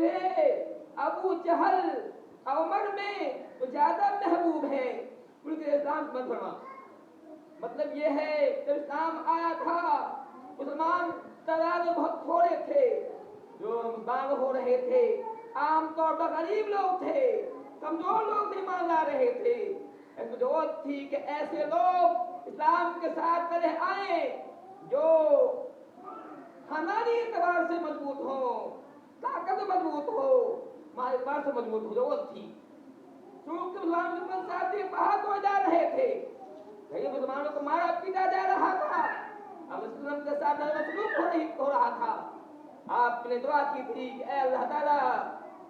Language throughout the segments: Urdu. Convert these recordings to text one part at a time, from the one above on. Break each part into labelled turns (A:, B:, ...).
A: تجھے ابو جہل عمر میں تو زیادہ محبوب ہے ملک اسلام کو مت فرما۔ مطلب یہ ہے جب اسلام آیا تھا مسلمان تعداد میں بہت تھوڑے تھے، جو مسلمان ہو رہے تھے عام طور پر غریب لوگ تھے، کمزور لوگ نہیں مان لا رہے تھے۔ ضرورت تھی کہ ایسے لوگ اسلام کے ساتھ پہلے آئیں جو خاندانی اعتبار سے مضبوط ہو، طاقت مضبوط ہو، مال اعتبار سے مضبوط ہو، ضرورت تھی۔ چونکہ مسلمان دشمن ساتھی بہت ہو جا رہے تھے، کئی مسلمانوں کو مارا پیٹا جا رہا تھا، اب اسلام کے ساتھ سلوک ہو رہا تھا۔ آپ نے دعا کی تھی کہ اے اللہ تعالیٰ،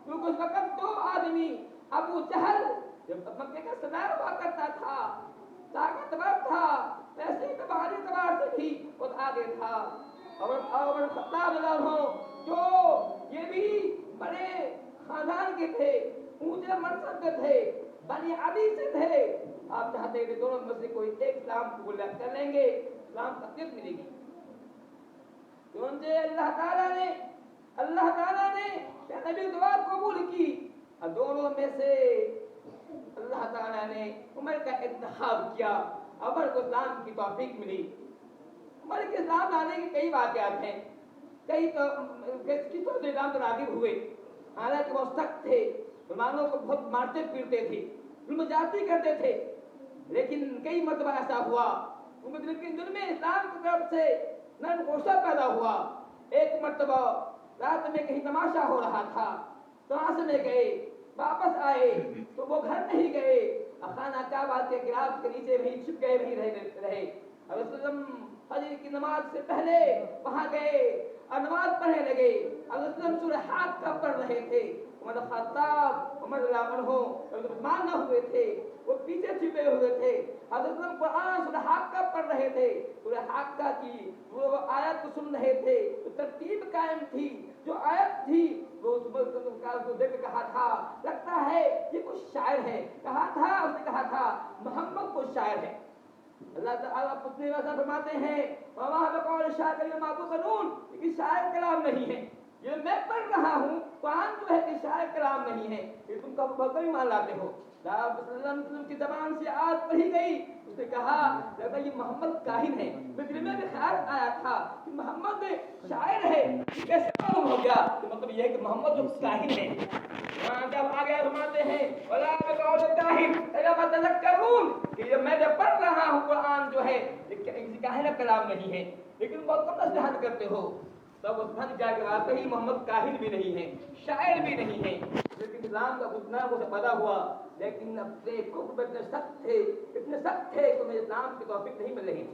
A: کیونکہ اس وقت دو آدمی ابو جہل جب مکے کا صدر ہوا کرتا تھا، طاقتور تھا، پیسے اعتبار سے بھی بہت آگے تھا، اور خطاب جو یہ بھی بڑے خاندان کے تھے، اونچے منصب کے تھے، بنی عدی سے تھے۔ آپ چاہتے ہیں کہ دونوں میں سے کوئی ایک اسلام قبول کر لیں گے، اسلام تقویت ملے گی۔ چنانچہ اللہ تعالیٰ نے نبی دعا قبول کی، اور دونوں میں سے اللہ تعالیٰ نے عمر کا انتخاب کیا، عمر کو اسلام کی توفیق ملی۔ عمر کے اسلام لانے کے کئی واقعات ہیں، کئی قصوں سے اسلام پر راغب ہوئے، حالانکہ وہ سخت تھے، مسلمانوں کو بہت مارتے پیٹتے تھے، ظلم زیادتی کرتے تھے، لیکن کئی مرتبہ ایسا ہوا ان دل میں اسلام کی طرف سے نرم غصہ پیدا ہوا۔ ایک مرتبہ رات میں کہیں تماشا ہو رہا تھا، تماشے میں گئے، واپس آئے تو وہ گھر نہیں گئے، خانہ کعبہ کے گلاف کے نیچے وہیں چھپ گئے، وہیں رہے۔ وسلم فجر کی نماز سے پہلے وہاں گئے اور نماز پڑھنے لگے۔ وسلم سورہ حاقہ پڑھ رہے تھے۔ عمر خطاب عمر رضی اللہ عنہ مسلمان نہ ہوئے تھے، وہ پیچھے چھپے ہوئے تھے۔ حضرت قرآن سورہ حاقہ پڑھ رہے تھے، سورہ حاقہ کی وہ آیت کو سن رہے تھے، تو ترتیب قائم تھی، جو آیت تھی وہ دیکھ کے کہا تھا لگتا ہے یہ کچھ شاعر ہے، کہا تھا اس نے کہا تھا محمد کو شاعر ہے۔ اللہ تعالیٰ پوچھنے والا فرماتے ہیں وما بقول شاعر ما تقولون، یہ شاعر کلام نہیں ہے، یہ میں پڑھ رہا ہوں قرآن جو ہے کہ شاعر کلام نہیں ہے، یہ تم کا بکر مان لاتے ہو۔ آپ صلی اللہ علیہ وسلم کی زبان سے آیت پڑھی گئی، اس نے کہا لگتا یہ محمد کاہن ہے۔ میرے دل میں بھی خیال آیا تھا کہ محمد شاعر ہے، کیسے معلوم ہو گیا؟ مطلب یہ ہے کہ محمد جو کاہن ہے۔ جب آگے فرماتے ہیں ولا بقول کاہن الا ما تذکرون، کہ جب میں جب پڑھ رہا ہوں قرآن جو ہے کسی کاہن کا کلام نہیں ہے، لیکن بہت کم نصیحت کرتے ہو، تب وہ سمجھ گیا کہ واقعی محمد کاہن بھی نہیں ہے، شاعر بھی نہیں ہے۔ لیکن اسلام کا اتنا وہ پیدا ہوا، لیکن اپنے کفر اتنے سخت تھے کہ مجھے اسلام کی توفیق نہیں مل رہی تھی۔